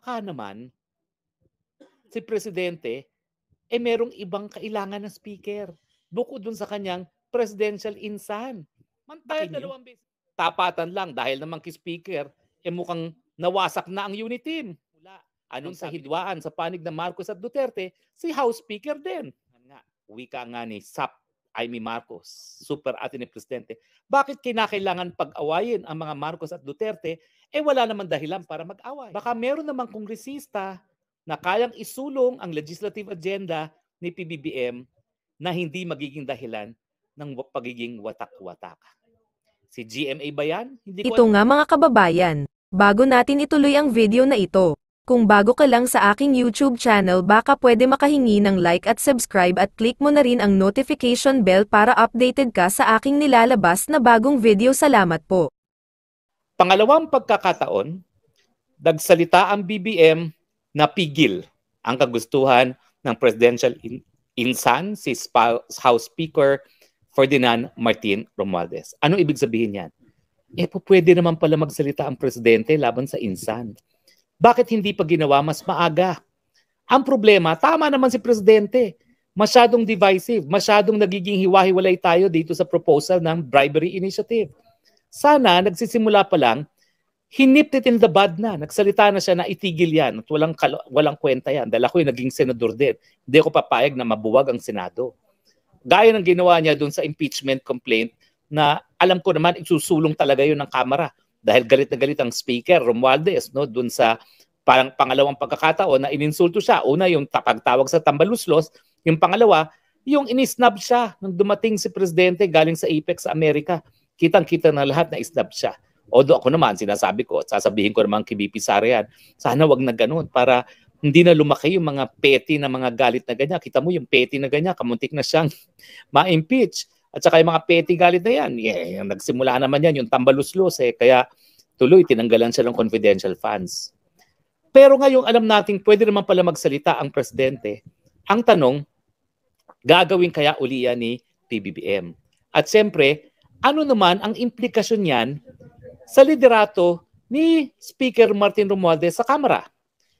Baka naman si Presidente merong ibang kailangan na speaker bukod dun sa kanyang presidential insan. Dahil dalawang beses. Tapatan lang dahil naman speaker mukhang nawasak na ang unit team. Anong sa hidwaan sa panig ng Marcos at Duterte, si House Speaker din. Wika nga ni Amy Marcos, super ate ni Presidente. Bakit kinakailangan pag-awayin ang mga Marcos at Duterte? Wala naman dahilan para mag-away. Baka meron namang kongresista na kayang isulong ang legislative agenda ni PBBM na hindi magiging dahilan ng pagiging watak-watak. Si GMA ba yan? Ito nga mga kababayan, bago natin ituloy ang video na ito, kung bago ka lang sa aking YouTube channel baka pwede makahingi ng like at subscribe at click mo na rin ang notification bell para updated ka sa aking nilalabas na bagong video. Salamat po. Pangalawang pagkakataon, nagsalita ang BBM na pigil ang kagustuhan ng presidential insan si House Speaker Ferdinand Martin Romualdez. Ano ibig sabihin yan? Pwede naman pala magsalita ang presidente laban sa insan. Bakit hindi pa ginawa mas maaga? Ang problema, tama naman si presidente. Masyadong divisive, masyadong nagiging hiwa-hiwalay tayo dito sa proposal ng bribery initiative. Sana nagsisimula pa lang, he nipped it in the bud na. Nagsalita na siya na itigil yan at walang kwenta yan. Dahil ako'y naging senador din. Hindi ako papayag na mabuwag ang Senado. Gaya ng ginawa niya doon sa impeachment complaint na alam ko naman isusulong talaga yun ng Kamara. Dahil galit na galit ang Speaker Romualdez doon sa parang pangalawang pagkakataon na ininsulto siya. Una, yung pagtawag sa tambaluslos. Yung pangalawa, yung inisnab siya nung dumating si Presidente galing sa APEC sa Amerika. Kitang-kita na lahat na isnab siya. Although ako naman, sinasabi ko, sasabihin ko naman kay BP Sara yan, sana wag na ganun para hindi na lumaki yung mga petty na mga galit na ganyan. Kita mo yung petty na ganyan, kamuntik na siyang ma-impeach. At saka yung mga petty galit na yan, nagsimula naman yan, yung tambaluslos kaya tuloy tinanggalan siya ng confidential funds. Pero ngayon alam natin pwede naman pala magsalita ang presidente. Ang tanong, gagawin kaya uli yan ni PBBM? At siyempre, ano naman ang implikasyon niyan sa liderato ni Speaker Martin Romualdez sa Kamara?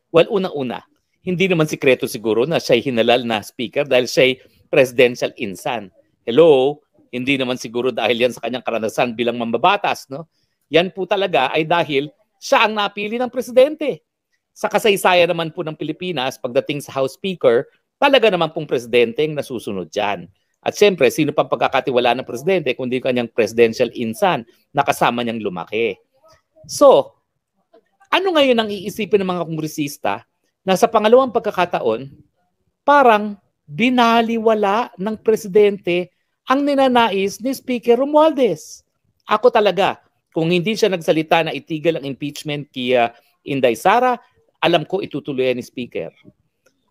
Well, unang-una, hindi naman sikreto siguro na siya'y hinalal na speaker dahil siya'y presidential insan. Hello, hindi naman siguro dahil yan sa kanyang karanasan bilang mambabatas, no? Yan po talaga ay dahil siya ang napili ng presidente. Sa kasaysayan naman po ng Pilipinas, pagdating sa House Speaker, talaga naman pong presidente ang nasusunod dyan. At siyempre, sino pang pagkakatiwala ng presidente kundi kanyang presidential insan na kasama niyang lumaki. So, ano ngayon ang iisipin ng mga kongresista na sa pangalawang pagkakataon, parang binaliwala ng presidente ang ninanais ni Speaker Romualdez? Ako talaga, kung hindi siya nagsalita na itigil ang impeachment kay Inday Sara, alam ko itutuloy ni Speaker.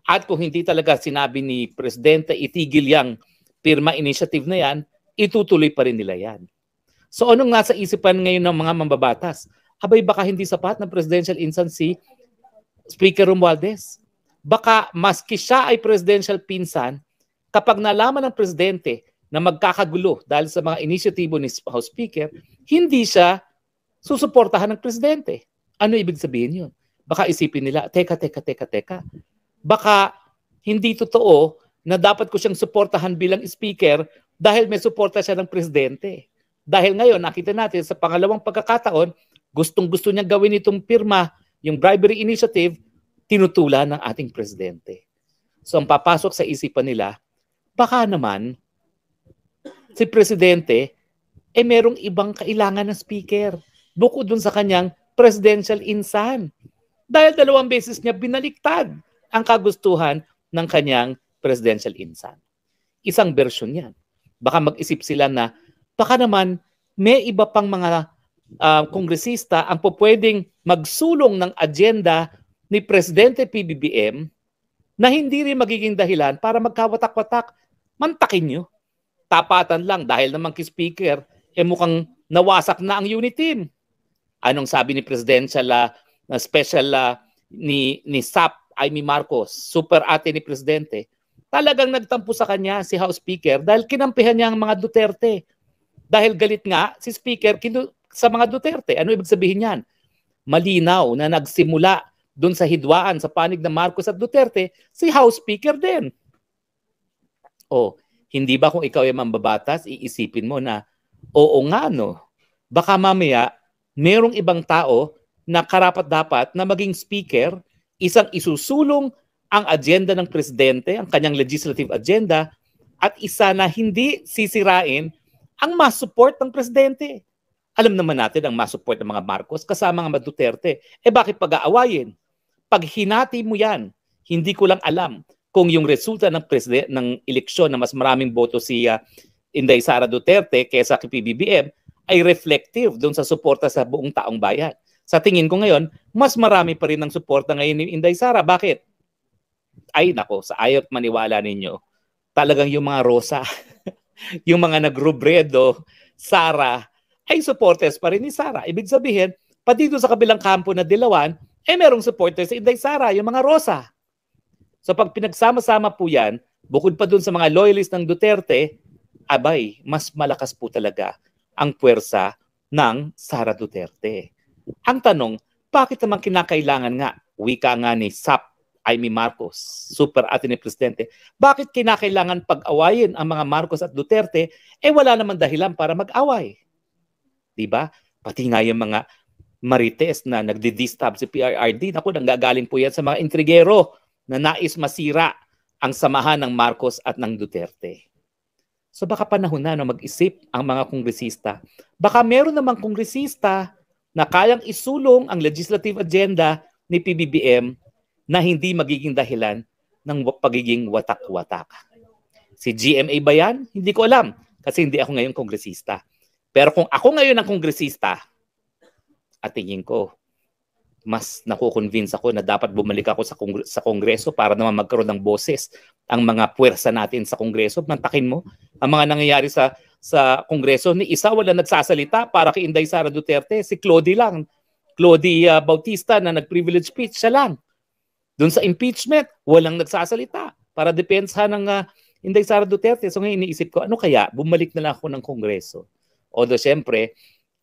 At kung hindi talaga sinabi ni Presidente itigil yang pirma initiative na yan, itutuloy pa rin nila yan. So anong nasa isipan ngayon ng mga mambabatas? Abay baka hindi sapat na presidential insan si Speaker Romualdez. Baka maski siya ay presidential pinsan, kapag nalaman ng presidente na magkakagulo dahil sa mga inisyatibo ni House Speaker, hindi siya susuportahan ng presidente. Ano ibig sabihin yun? Baka isipin nila, teka. Baka hindi totoo na dapat ko siyang suportahan bilang speaker dahil may suporta siya ng presidente. Dahil ngayon, nakita natin sa pangalawang pagkakataon, gustong-gusto niya gawin itong pirma, yung bribery initiative, tinutulan ng ating presidente. So ang papasok sa isipan nila, baka naman si presidente merong ibang kailangan na speaker bukod dun sa kanyang presidential insan. Dahil dalawang beses niya binaliktad ang kagustuhan ng kanyang presidential insan. Isang version yan. Baka mag-isip sila na baka naman may iba pang mga kongresista ang pwedeng magsulong ng agenda ni Presidente PBBM na hindi rin magiging dahilan para magkawatak-watak. Mantakin nyo. Tapatan lang dahil naman kay-speaker mukhang nawasak na ang unit team. Anong sabi ni Presidential na special ni Amy Marcos, super ate ni Presidente, talagang nagtampo sa kanya si House Speaker dahil kinampihan niya ang mga Duterte. Dahil galit nga si Speaker sa mga Duterte. Ano ibig sabihin yan? Malinaw na nagsimula doon sa hidwaan, sa panig ng Marcos at Duterte, si House Speaker din. O, hindi ba kung ikaw ay mambabatas, iisipin mo na, oo nga no, baka mamaya, merong ibang tao na karapat-dapat na maging speaker, isang isusulong ang agenda ng presidente, ang kanyang legislative agenda, at isa na hindi sisirain ang mass support ng presidente. Alam naman natin ang mass support ng mga Marcos kasama ng mga Duterte. Bakit pag-aawayin? Pag hinati mo yan, hindi ko lang alam kung yung resulta ng ng eleksyon na mas maraming boto si Inday Sara Duterte kaysa kay PBBM ay reflective doon sa suporta sa buong taong bayan. Sa tingin ko ngayon, mas marami pa rin ng suporta ngayon ni Inday Sara. Bakit? Ay nako, sa aya't maniwala ninyo, talagang yung mga Rosa, yung mga nagrubredo, Sara, ay supporters pa rin ni Sara. Ibig sabihin, pati doon sa kabilang kampo na Dilawan, merong supporters si Inday Sara, yung mga Rosa. So pag pinagsama-sama po yan, bukod pa doon sa mga loyalist ng Duterte, abay, mas malakas po talaga ang puwersa ng Sara Duterte. Ang tanong, bakit naman kinakailangan nga, wika nga ni Amy Marcos, super ate ni Presidente, bakit kinakailangan pag-awayin ang mga Marcos at Duterte, wala naman dahilan para mag-away. Diba? Pati nga yung mga Marites na nagdi-distab si PRRD, naku, nanggagaling po yan sa mga intrigero na nais masira ang samahan ng Marcos at ng Duterte. So baka panahon na mag-isip ang mga kongresista. Baka meron namang kongresista na kayang isulong ang legislative agenda ni PBBM na hindi magiging dahilan ng pagiging watak-watak. Si GMA ba yan? Hindi ko alam kasi hindi ako ngayon kongresista. Pero kung ako ngayon ang kongresista, at tingin ko, mas nakukonvince ako na dapat bumalik ako sa Kongreso para naman magkaroon ng boses ang mga puwersa natin sa Kongreso. Mantakin mo, ang mga nangyayari sa Kongreso, ni isa wala nagsasalita para kay Inday Sara Duterte, si Clody lang. Clody Bautista na nag-privilege speech, siya lang. Doon sa impeachment, walang nagsasalita para depensa ng Inday Sara Duterte. So ngayon iniisip ko, ano kaya? Bumalik na lang ako ng Kongreso. Although syempre,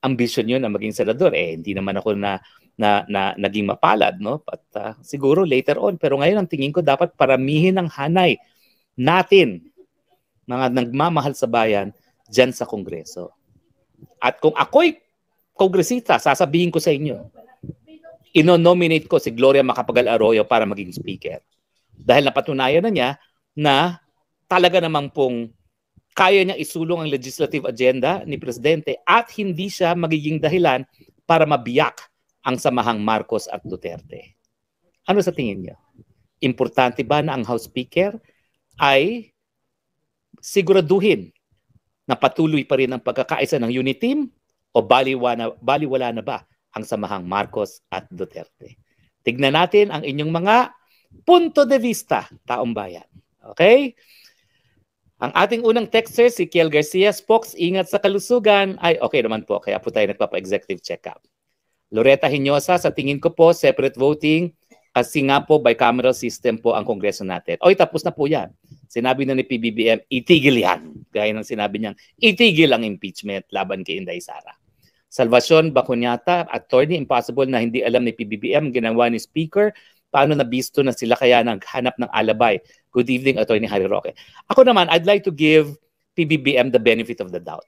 ambisyon yun na maging senador. Hindi naman ako na naging mapalad, no? But siguro later on. Pero ngayon ang tingin ko dapat paramihin ang hanay natin, mga nagmamahal sa bayan, dyan sa Kongreso. At kung ako'y kongresista, sasabihin ko sa inyo, ino-nominate ko si Gloria Macapagal Arroyo para maging speaker. Dahil napatunayan na niya na talaga namang pong kaya niya isulong ang legislative agenda ni Presidente at hindi siya magiging dahilan para mabiyak ang samahang Marcos at Duterte. Ano sa tingin niyo? Importante ba na ang House Speaker ay siguraduhin na patuloy pa rin ang pagkakaisa ng unit team o baliwala na ba ang samahang Marcos at Duterte? Tignan natin ang inyong mga punto de vista, taong bayan. Okay? Ang ating unang texter, si Kiel Garcia, Spox, ingat sa kalusugan. Ay, okay naman po. Kaya po tayo nagpapa-executive check-up. Loretta Hinosa, sa tingin ko po, separate voting kasi nga po bicameral system po ang Kongreso natin. Oy, tapos na po yan. Sinabi na ni PBBM, itigil yan. Gaya ng sinabi niyang, itigil ang impeachment laban kay Inday Sara. Salvacion Bacunyata, attorney, impossible na hindi alam ni PBBM, ginawa ni Speaker. Paano nabisto na sila kaya naghanap ng alabay? Good evening, Attorney Harry Roque. Ako naman, I'd like to give PBBM the benefit of the doubt.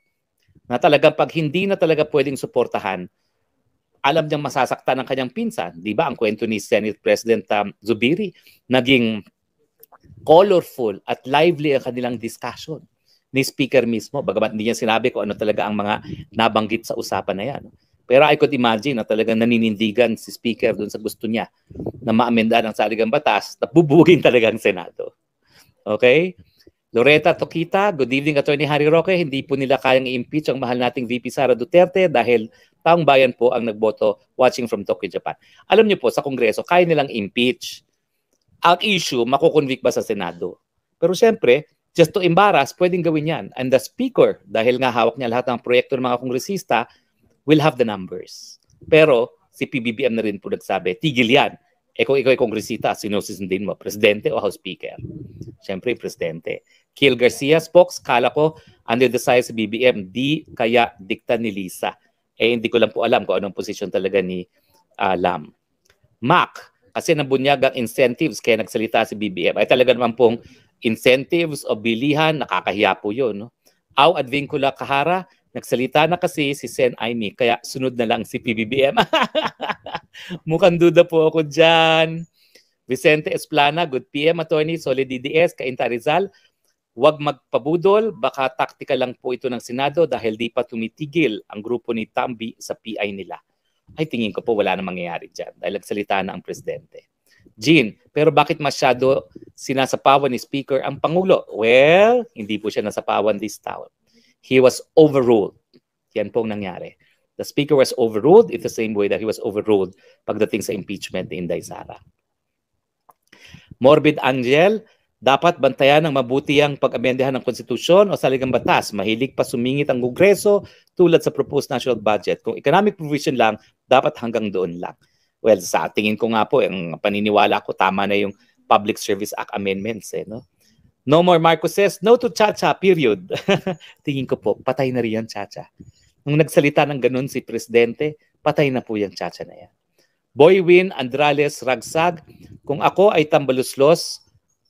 Na talagang pag hindi na talaga pwedeng suportahan, alam niyang masasaktan ng kanyang pinsan. Di ba? Ang kwento ni Senate President Zubiri, naging colorful at lively ang kanilang discussion ni Speaker mismo. Bagamat hindi niya sinabi kung ano talaga ang mga nabanggit sa usapan na yan. Pero I could imagine na talagang naninindigan si Speaker doon sa gusto niya na maamendahan ang saligang batas na bubugin talaga ang Senado. Okay? Loretta Tokita, good evening, Attorney Harry Roque. Hindi po nila kayang i-impeach ang mahal nating VP Sara Duterte dahil taong bayan po ang nagboto watching from Tokyo, Japan. Alam niyo po, sa Kongreso, kaya nilang impeach. Ang issue, makukonvict ba sa Senado? Pero siyempre, just to embarrass, pwedeng gawin yan. And the Speaker, dahil nga hawak niya lahat ng proyekto ng mga kongresista, will have the numbers. Pero si PBBM na rin po nagsabi, tigil yan. Kung ikaw ay kongresista, sino susundin mo? Presidente o House Speaker? Siyempre, Presidente. Kiel Garcia, Spox, kala ko under the size of BBM, di kaya dikta ni Lisa. Hindi ko lang po alam kung anong posisyon talaga ni Lam. Mac, kasi nabunyag ang incentives kaya nagsalita si BBM. Ay talaga naman pong incentives o bilihan, nakakahiya po yun. No? Aw Advincula Kahara, nagsalita na kasi si Sen Aimee, kaya sunod na lang si PBBM. Mukhang duda po ako dyan. Vicente Esplana, good PM, attorney, solid DDS, Cainta Rizal. Huwag magpabudol, baka taktika lang po ito ng Senado dahil di pa tumitigil ang grupo ni Tambi sa PI nila. Ay tingin ko po wala na mangyayari dyan dahil nagsalita na ang presidente. Jean, pero bakit masyado sinasapawan ni Speaker ang Pangulo? Well, hindi po siya nasapawan this time. He was overruled. Yan pong nangyari. The Speaker was overruled in the same way that he was overruled pagdating sa impeachment ni Inday Sara. Morbid Angel, dapat bantayan ng mabuti ang pag-amendahan ng konstitusyon o saligang batas. Mahilig pa sumingit ang Kongreso tulad sa proposed national budget. Kung economic provision lang, dapat hanggang doon lang. Well, sa tingin ko nga po, ang paniniwala ko, tama na yung Public Service Act amendments. No? No more Marcoses, no to Chacha, period. Tingin ko po, patay na rin yan, Chacha. Nung nagsalita ng ganun si Presidente, patay na po yung Chacha na yan. Boywin Andrales Ragsag, kung ako ay tambaluslos,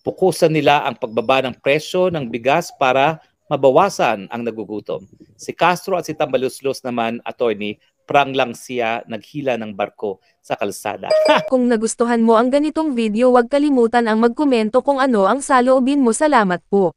pukusan nila ang pagbaba ng presyo ng bigas para mabawasan ang nagugutom. Si Castro at si Tambaluslos naman, attorney, prang lang siya naghila ng barko sa kalsada. Kung nagustuhan mo ang ganitong video, huwag kalimutan ang magkomento kung ano ang saloobin mo. Salamat po.